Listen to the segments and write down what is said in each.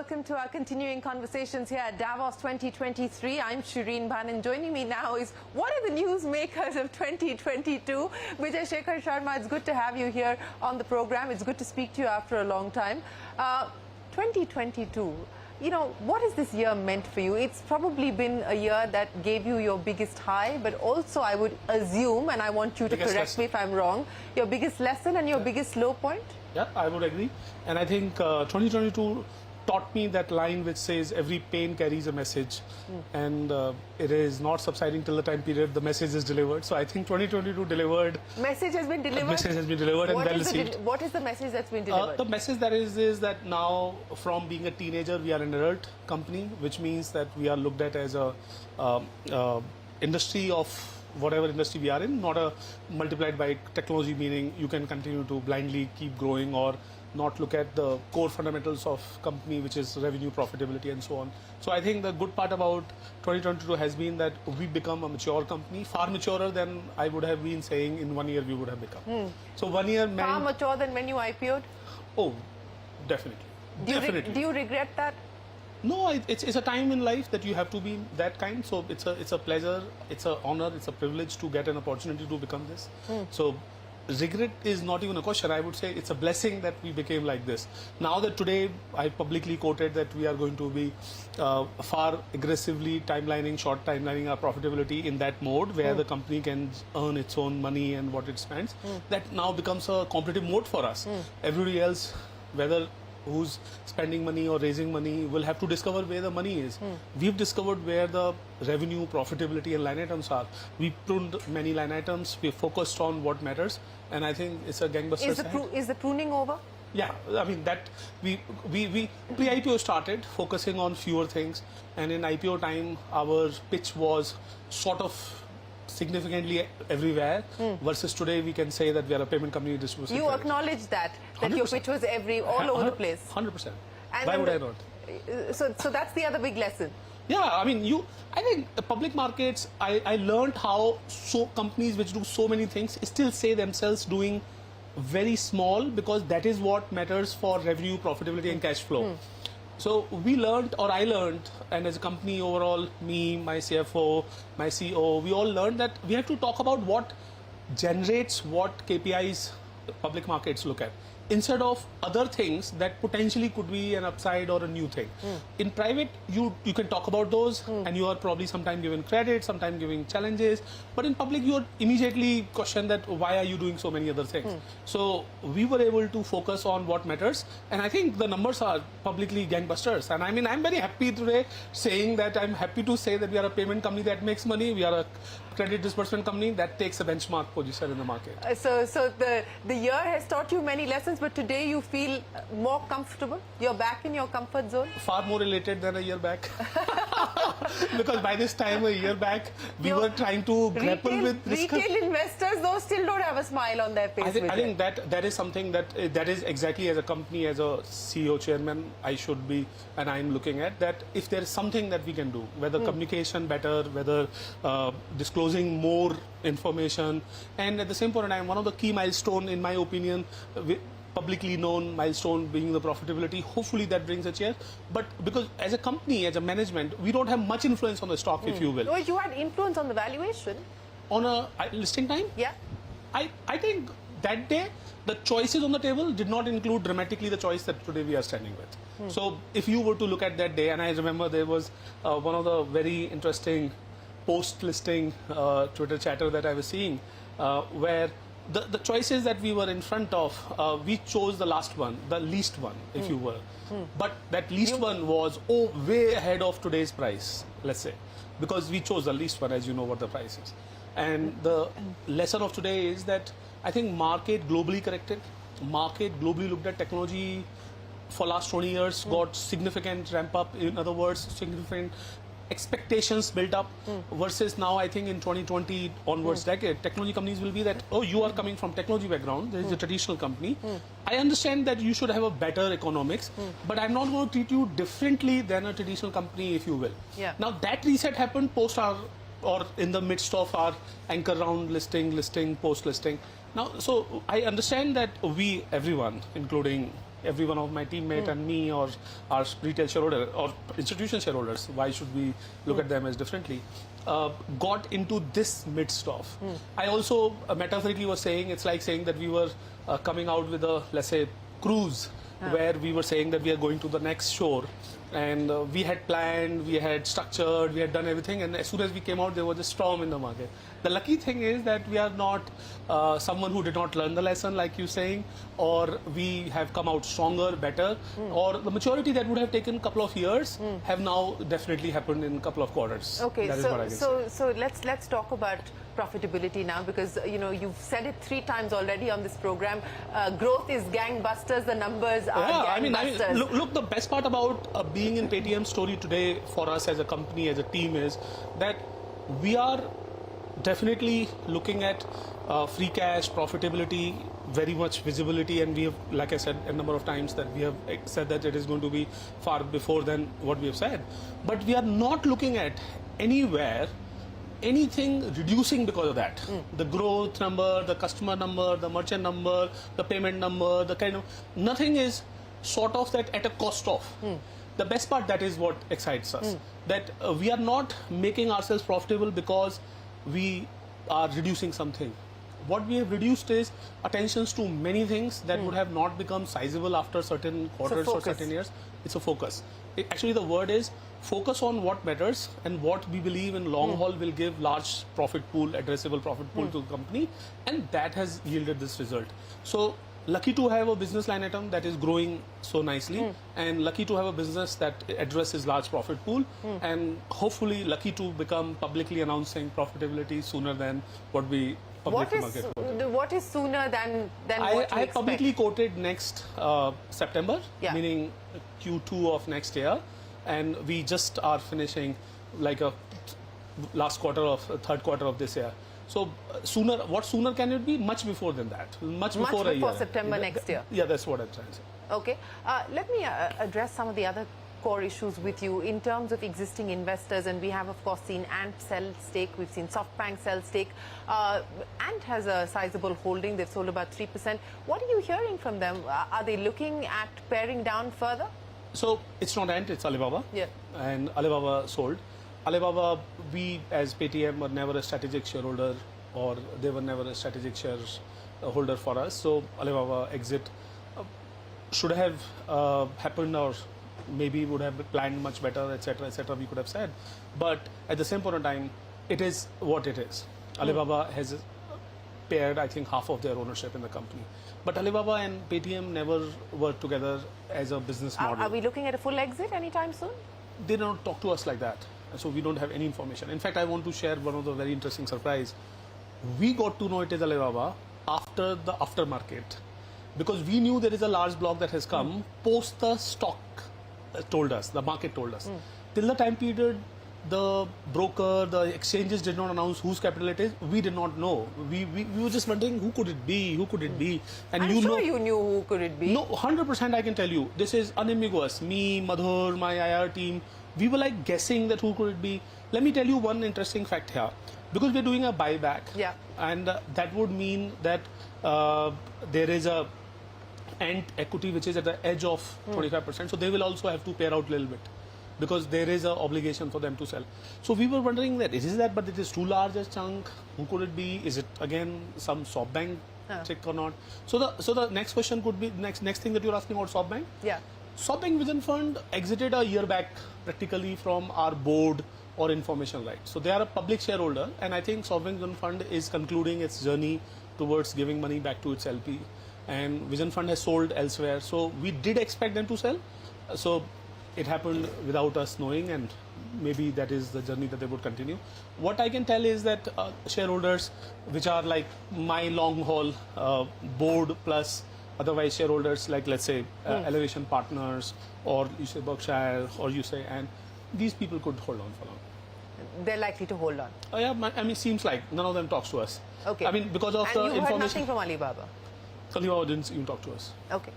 welcome to our continuing conversations here at Davos 2023. I'm Shereen Bhan, and joining me now is one of the newsmakers of 2022, Vijay Shekhar Sharma. It's good to have you here on the program. It's good to speak to you after a long time. 2022, you know, what has this year meant for you? It's probably been a year that gave you your biggest high, but also I would assume, and I want you to correct me if I'm wrong, your biggest lesson and your biggest low point? Yeah, I would agree. And I think 2022 taught me that line which says every pain carries a message, and it is not subsiding till the time period the message is delivered. So I think 2022 delivered. Message has been delivered? Message has been delivered and well received. What is the message that's been delivered? The message that is that now from being a teenager we are an adult company, which means that we are looked at as a industry of whatever industry we are in, not a multiplied by technology, meaning you can continue to blindly keep growing or not look at the core fundamentals of company, which is revenue, profitability, and so on. So I think the good part about 2022 has been that we become a mature company, far maturer than I would have been saying in 1 year we would have become. So 1 year meant... Far mature than when you IPO'd? Oh, definitely. Do you regret that? No, it's a time in life that you have to be that kind. So it's a pleasure, it's an honor, it's a privilege to get an opportunity to become this. So regret is not even a question. I would say it's a blessing that we became like this. Now that today I publicly quoted that we are going to be far aggressively short timelining our profitability in that mode where the company can earn its own money and what it spends. That now becomes a competitive mode for us. Everybody else, whether who's spending money or raising money, will have to discover where the money is. We've discovered where the revenue, profitability and line items are. We pruned many line items, we focused on what matters, and I think it's a gangbuster. Is the pruning over? Yeah, I mean that we pre-IPO started focusing on fewer things, and in IPO time our pitch was sort of significantly everywhere, versus today we can say that we are a payment company distribution. You acknowledge that your pitch was all over the place. 100%. Why would I not? So that's the other big lesson. Yeah, I mean, I think public markets, I learned how companies which do so many things still say themselves doing very small, because that is what matters for revenue, profitability and cash flow. So we learned, or I learned, and as a company overall, me, my CFO, my CEO, we all learned that we have to talk about what generates what KPIs public markets look at, instead of other things that potentially could be an upside or a new thing. In private, you can talk about those, and you are probably sometimes given credit, sometimes giving challenges, but in public you are immediately questioned that why are you doing so many other things. So we were able to focus on what matters, and I think the numbers are publicly gangbusters. And I mean, I'm very happy today saying that I'm happy to say that we are a payment company that makes money, we are a credit disbursement company that takes a benchmark position in the market. So the year has taught you many lessons, but today you feel more comfortable? You're back in your comfort zone? Far more elated than a year back. Because by this time, a year back, we were trying to grapple with this. Retail investors, though, still don't have a smile on their face. I think that is something that is exactly, as a company, as a CEO, chairman, I should be, and I'm looking at that. If there is something that we can do, whether communication better, whether disclosing more information, and at the same point in time, one of the key milestone, in my opinion, publicly known milestone being the profitability, hopefully that brings a change. But because as a company, as a management, we don't have much influence on the stock, if you will. No, you had influence on the valuation. On a listing time? Yeah. I think that day, the choices on the table did not include dramatically the choice that today we are standing with. So if you were to look at that day, and I remember there was one of the very interesting post-listing Twitter chatter that I was seeing, where the choices that we were in front of, we chose the last one, the least one, if you will. But that least one was way ahead of today's price, let's say, because we chose the least one, as you know what the price is. And the lesson of today is that I think market globally corrected, market globally looked at technology for last 20 years, got significant ramp up, in other words, significant expectations built up, versus now I think in 2020 onwards decade, technology companies will be that, oh, you are coming from technology background, there is a traditional company. I understand that you should have a better economics, but I'm not going to treat you differently than a traditional company, if you will. Now that reset happened post our, or in the midst of our anchor round listing, post listing. Now, so I understand that we, everyone, including every one of my teammate and me, or our retail shareholder or institutional shareholders, why should we look at them as differently, got into this midst of. I also metaphorically was saying, it's like saying that we were coming out with a, let's say, cruise, where we were saying that we are going to the next shore, and we had planned, we had structured, we had done everything, and as soon as we came out, there was a storm in the market. The lucky thing is that we are not someone who did not learn the lesson, like you saying, or we have come out stronger, better, or the maturity that would have taken a couple of years have now definitely happened in a couple of quarters. Okay, that is what I can say. so let's talk about profitability now, because you've said it 3 times already on this program. Growth is gangbusters. The numbers are gangbusters. Look, the best part about being in Paytm story today for us as a company, as a team, is that we are definitely looking at free cash, profitability, very much visibility, and we have, like I said a number of times, that we have said that it is going to be far before than what we have said. But we are not looking at anywhere anything reducing because of that. The growth number, the customer number, the merchant number, the payment number, the kind of, nothing is sort of that at a cost of. The best part, that is what excites us, that we are not making ourselves profitable because we are reducing something. What we have reduced is attentions to many things that would have not become sizable after certain quarters or certain years. It's a focus. Actually, the word is focus on what matters and what we believe in long haul will give large profit pool, addressable profit pool to the company, and that has yielded this result. So lucky to have a business line item that is growing so nicely, and lucky to have a business that addresses large profit pool, and hopefully lucky to become publicly announcing profitability sooner than what we publicly market. What is sooner than what you I expect? publicly quoted next September, meaning Q2 of next year, and we just are finishing like a last quarter of third quarter of this year. So sooner, what sooner can it be? Much before than that. Much before a year. September next year. Yeah, that's what I'm trying to say. Okay. Let me address some of the other core issues with you in terms of existing investors, and we have of course seen Ant sell stake, we've seen SoftBank sell stake. Ant has a sizable holding, they've sold about 3%. What are you hearing from them? Are they looking at paring down further? So it's not Ant, it's Alibaba. Yeah. And Alibaba sold. Alibaba, we as Paytm were never a strategic shareholder, or they were never a strategic shareholder for us. So Alibaba exit should have happened, or maybe would have planned much better, etc., we could have said. But at the same point of time, it is what it is. Alibaba has paired, I think, half of their ownership in the company. But Alibaba and Paytm never worked together as a business model. Are we looking at a full exit anytime soon? They don't talk to us like that. So we don't have any information. In fact, I want to share one of the very interesting surprise. We got to know it is Alibaba after the aftermarket, because we knew there is a large block that has come post the stock told us, the market told us. Till the time period, the broker, the exchanges did not announce whose capital it is. We did not know. We were just wondering who could it be, who could it be. And I'm sure you knew who could it be. No, 100% I can tell you. This is unambiguous. Me, Madhur, my IR team, we were like guessing that who could it be. Let me tell you one interesting fact here. Because we're doing a buyback, and that would mean that there is a Ant equity which is at the edge of 25%. So they will also have to pay out a little bit, because there is an obligation for them to sell. So we were wondering that is that, but it is too large a chunk. Who could it be? Is it again some SoftBank trick or not? So the next question could be next thing that you're asking about SoftBank. Yeah. SoftBank Vision Fund exited a year back practically from our board or information rights. So they are a public shareholder, and I think SoftBank Vision Fund is concluding its journey towards giving money back to its LP. And Vision Fund has sold elsewhere. So we did expect them to sell. So it happened without us knowing, and maybe that is the journey that they would continue. What I can tell is that shareholders, which are like my long haul board plus otherwise shareholders, like let's say Elevation Partners, or you say Berkshire, or you say, and these people could hold on for long. They're likely to hold on. Yeah, I mean, seems like none of them talks to us. Okay. I mean, because of and the you information. heard nothing from Alibaba? Earlier didn't even talk to us. Okay.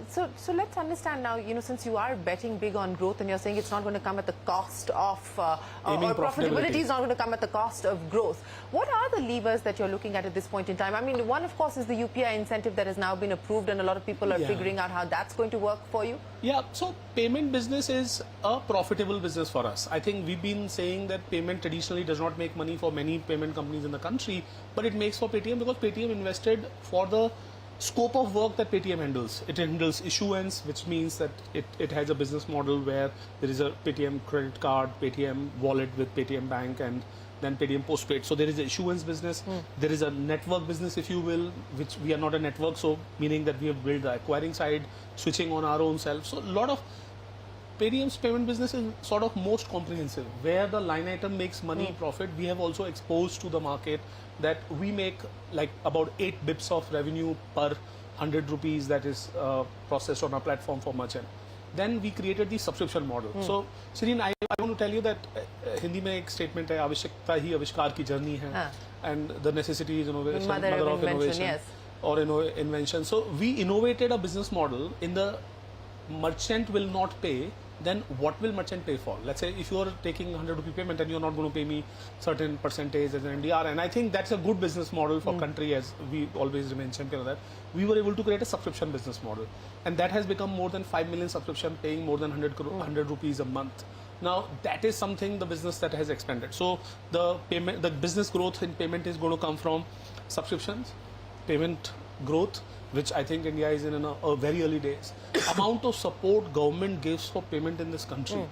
So let's understand now, since you are betting big on growth and you're saying it's not going to come at the cost of, or profitability is not going to come at the cost of growth. What are the levers that you're looking at this point in time? I mean, one, of course, is the UPI incentive that has now been approved, and a lot of people are figuring out how that's going to work for you. Yeah, so payment business is a profitable business for us. I think we've been saying that payment traditionally does not make money for many payment companies in the country, but it makes for Paytm because Paytm invested for the scope of work that Paytm handles. It handles issuance, which means that it has a business model where there is a Paytm credit card, Paytm wallet with Paytm Bank, and then Paytm postpaid. So there is an issuance business, there is a network business, if you will, which we are not a network, so meaning that we have built the acquiring side, switching on our own self. So a lot of Paytm's payment business is sort of most comprehensive. Where the line item makes money, profit, we have also exposed to the market that we make like about 8 bips of revenue per 100 rupees that is processed on our platform for merchant. Then we created the subscription model. So, Shereen, I want to tell you that Hindi mein ek statement hai, आवश्यकता ही आविष्कार की journey hai, and the necessity is innovation, mother of innovation, yes. Or invention. So we innovated a business model in the merchant will not pay, then what will merchant pay for? Let's say if you are taking 100 rupee payment and you're not going to pay me certain percentage as an NDR, and I think that's a good business model for country, as we always remain champion of that. We were able to create a subscription business model, and that has become more than 5 million subscription, paying more than 100 rupees a month. Now that is something, the business that has expanded. So the business growth in payment is going to come from subscriptions, payment growth, which I think India is in a very early days. Amount of support government gives for payment in this country.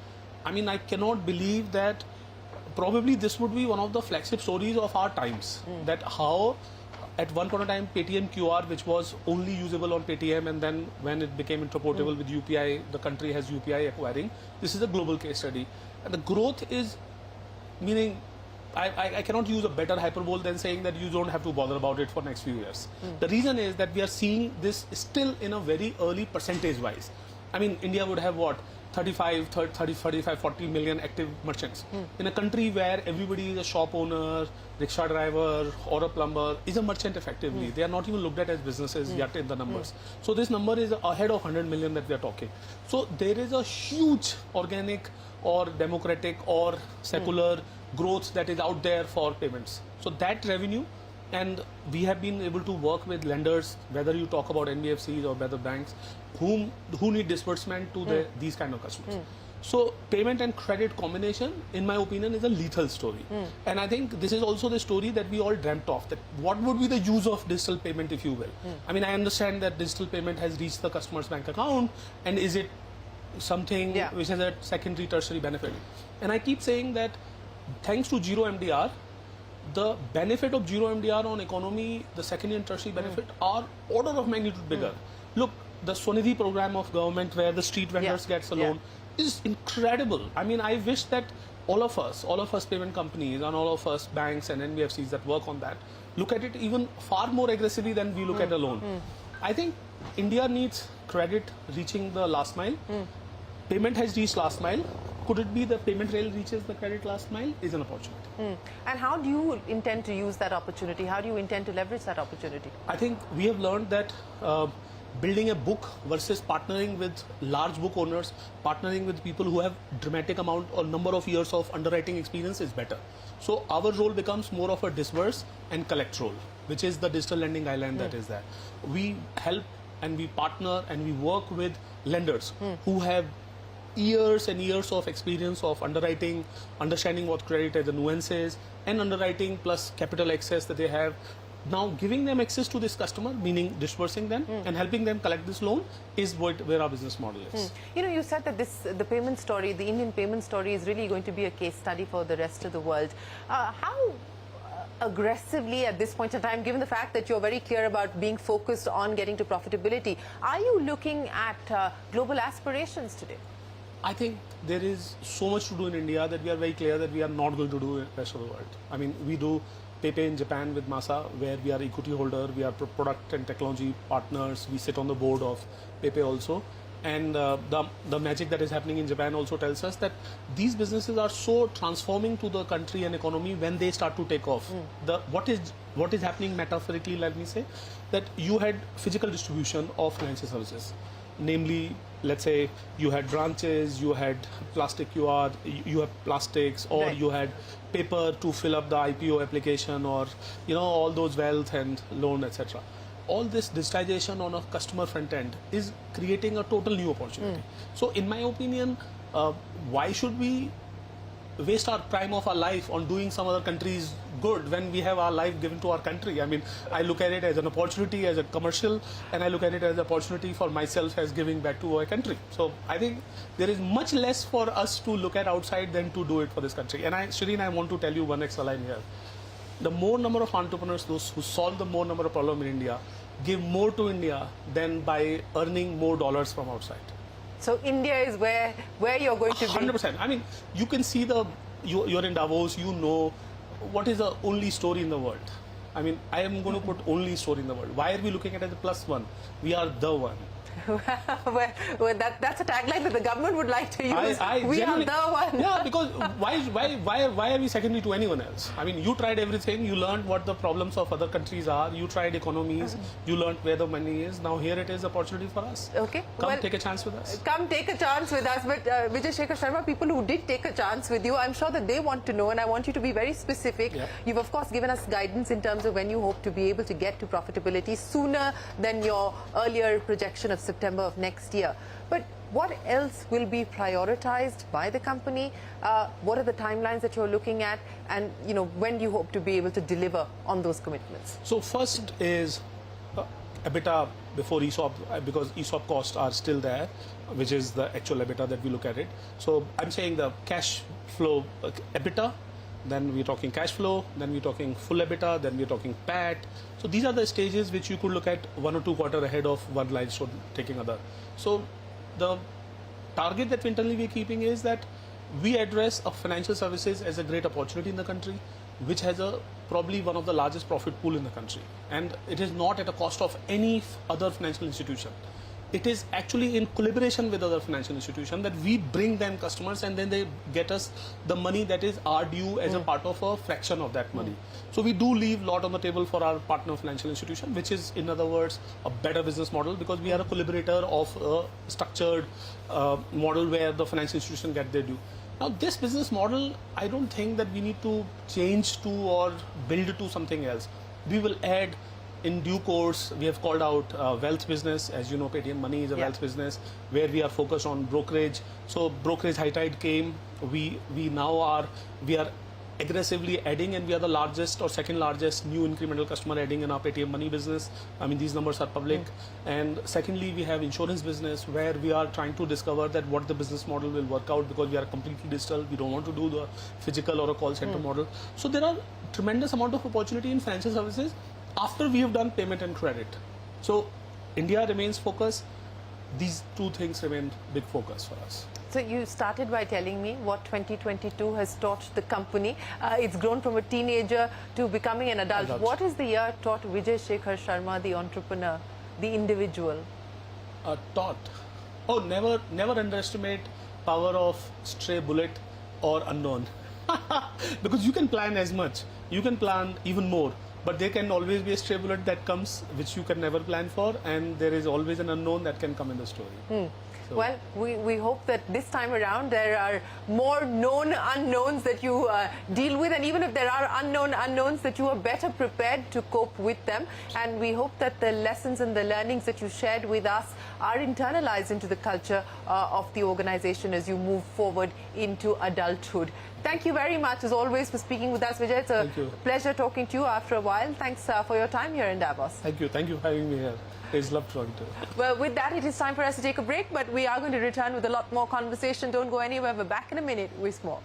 I mean, I cannot believe that probably this would be one of the flagship stories of our times. That how at one point of time Paytm QR, which was only usable on Paytm, and then when it became interoperable with UPI, the country has UPI acquiring. This is a global case study. And the growth is, meaning, I cannot use a better hyperbole than saying that you don't have to bother about it for next few years. The reason is that we are seeing this still in a very early percentage wise. I mean, India would have what? 35, 40 million active merchants. In a country where everybody is a shop owner, rickshaw driver, or a plumber, is a merchant effectively. They are not even looked at as businesses yet in the numbers. So this number is ahead of 100 million that we are talking. So there is a huge organic or democratic or secular growth that is out there for payments. So that revenue, and we have been able to work with lenders, whether you talk about NBFCs or whether banks, who need disbursement to these kind of customers. So payment and credit combination, in my opinion, is a lethal story. And I think this is also the story that we all dreamt of, that what would be the use of digital payment, if you will. I mean, I understand that digital payment has reached the customer's bank account, and is it something which has a secondary, tertiary benefit? And I keep saying that thanks to zero MDR, the benefit of zero MDR on economy, the secondary and tertiary benefit are order of magnitude bigger. Look, the Swanidhi program of government where the street vendors gets a loan is incredible. I mean, I wish that all of us payment companies and all of us banks and NBFCs that work on that, look at it even far more aggressively than we look at a loan. I think India needs credit reaching the last mile. Payment has reached last mile. Could it be the payment rail reaches the credit last mile? Is an opportunity. And how do you intend to use that opportunity? How do you intend to leverage that opportunity? I think we have learned that building a book versus partnering with large book owners, partnering with people who have dramatic amount or number of years of underwriting experience is better. So our role becomes more of a disburse and collect role, which is the digital lending island that is there. We help and we partner and we work with lenders who have years and years of experience of underwriting, understanding what credit is, the nuances, and underwriting plus capital access that they have. Now giving them access to this customer, meaning disbursing them and helping them collect this loan, is where our business model is. You know, you said that the payment story, the Indian payment story, is really going to be a case study for the rest of the world. How aggressively at this point in time, given the fact that you're very clear about being focused on getting to profitability, are you looking at global aspirations today? I think there is so much to do in India that we are very clear that we are not going to do in the rest of the world. I mean, we do PayPay in Japan with Masa, where we are equity holder, we are product and technology partners, we sit on the board of PayPay also. And the magic that is happening in Japan also tells us that these businesses are so transforming to the country and economy when they start to take off. What is happening metaphorically, let me say, that you had physical distribution of financial services. Namely, let's say you had branches, you had you have plastics, or you had paper to fill up the IPO application, or all those wealth and loan, etc. All this digitization on a customer front end is creating a total new opportunity. So in my opinion, why should we waste our prime of our life on doing some other countries good when we have our life given to our country? I mean, I look at it as an opportunity, as a commercial, and I look at it as an opportunity for myself as giving back to our country. So I think there is much less for us to look at outside than to do it for this country. And Shereen, I want to tell you one extra line here. The more number of entrepreneurs, those who solve the more number of problems in India, give more to India than by earning more dollars from outside. So India is where you're going to be. 100%. I mean, you can see you're in Davos, you know what is the only story in the world. I mean, I am going to put only story in the world. Why are we looking at it as a plus one? We are the one. well, that's a tagline that the government would like to use. We are the one. Yeah, because why are we secondary to anyone else? I mean, you tried everything. You learned what the problems of other countries are. You tried economies. You learned where the money is. Now here it is, opportunity for us. Okay. Come take a chance with us. Come take a chance with us. But Vijay Shekhar Sharma, people who did take a chance with you, I'm sure that they want to know, and I want you to be very specific. Yeah. You've of course given us guidance in terms of when you hope to be able to get to profitability sooner than your earlier projection of September of next year. But what else will be prioritized by the company? What are the timelines that you're looking at? And when do you hope to be able to deliver on those commitments? So first is EBITDA before ESOP, because ESOP costs are still there, which is the actual EBITDA that we look at it. So I'm saying the cash flow EBITDA, then we're talking cash flow, then we're talking full EBITDA, then we're talking PAT. So these are the stages which you could look at 1 or 2 quarters ahead of one milestone taking other. So the target that internally we're keeping is that we address financial services as a great opportunity in the country, which has probably one of the largest profit pool in the country. And it is not at a cost of any other financial institution. It is actually in collaboration with other financial institutions that we bring them customers, and then they get us the money that is our due as a part of a fraction of that money. So we do leave a lot on the table for our partner financial institution, which is, in other words, a better business model, because we are a collaborator of a structured model where the financial institution get their due. Now, this business model, I don't think that we need to change to or build to something else. We will add in due course. We have called out wealth business. As you know, Paytm Money is a wealth business where we are focused on brokerage. So brokerage high tide came. We are aggressively adding, and we are the largest or second largest new incremental customer adding in our Paytm Money business. I mean, these numbers are public. And secondly, we have insurance business where we are trying to discover that what the business model will work out, because we are completely digital. We don't want to do the physical or a call center model. So there are tremendous amount of opportunity in financial services after we have done payment and credit. So India remains focused. These two things remain big focus for us. So you started by telling me what 2022 has taught the company. It's grown from a teenager to becoming an adult. What has the year taught Vijay Shekhar Sharma, the entrepreneur, the individual? Taught? Oh, never underestimate power of stray bullet or unknown. Because you can plan as much. You can plan even more. But there can always be a stray bullet that comes, which you can never plan for, and there is always an unknown that can come in the story. So. Well, we hope that this time around there are more known unknowns that you deal with, and even if there are unknown unknowns, that you are better prepared to cope with them. And we hope that the lessons and the learnings that you shared with us are internalized into the culture of the organization as you move forward into adulthood. Thank you very much, as always, for speaking with us, Vijay. It's a pleasure talking to you after a while. Thanks for your time here in Davos. Thank you. Thank you for having me here. It's lovely talking to you. Well, with that, it is time for us to take a break, but we are going to return with a lot more conversation. Don't go anywhere. We're back in a minute with more.